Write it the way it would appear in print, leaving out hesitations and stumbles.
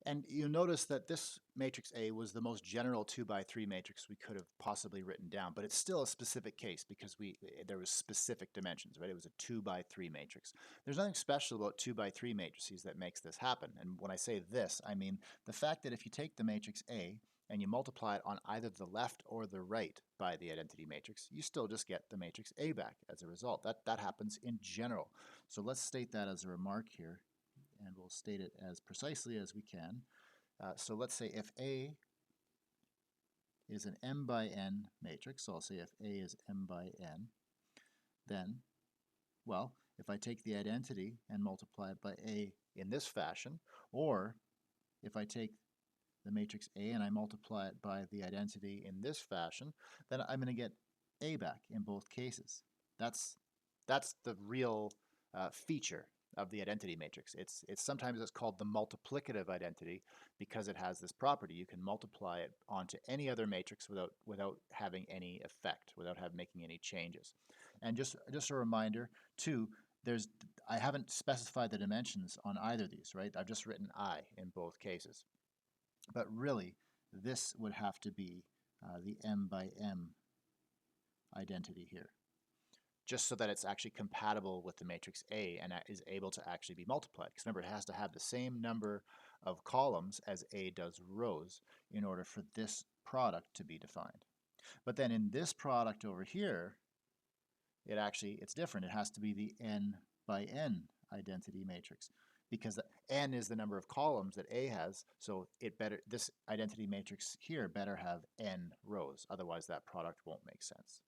And you notice that this matrix A was the most general 2 by 3 matrix we could have possibly written down, but it's still a specific case because there was specific dimensions, right? It was a 2 by 3 matrix. There's nothing special about 2 by 3 matrices that makes this happen. And when I say this, I mean the fact that if you take the matrix A and you multiply it on either the left or the right by the identity matrix, you still just get the matrix A back as a result. That happens in general. So let's state that as a remark here, and we'll state it as precisely as we can. So let's say if A is an m by n matrix, so I'll say if A is m by n, then, well, if I take the identity and multiply it by A in this fashion, or if I take the matrix A and I multiply it by the identity in this fashion, then I'm going to get A back in both cases. That's the real feature of the identity matrix. Sometimes called the multiplicative identity because it has this property. You can multiply it onto any other matrix without having any effect, without making any changes. And just a reminder too, I haven't specified the dimensions on either of these, right? I've just written I in both cases. But really, this would have to be the m by m identity here, just so that it's actually compatible with the matrix A and is able to actually be multiplied. Because remember, it has to have the same number of columns as A does rows in order for this product to be defined. But then in this product over here, it's different. It has to be the n by n identity matrix because n is the number of columns that A has, so this identity matrix here better have n rows. Otherwise, that product won't make sense.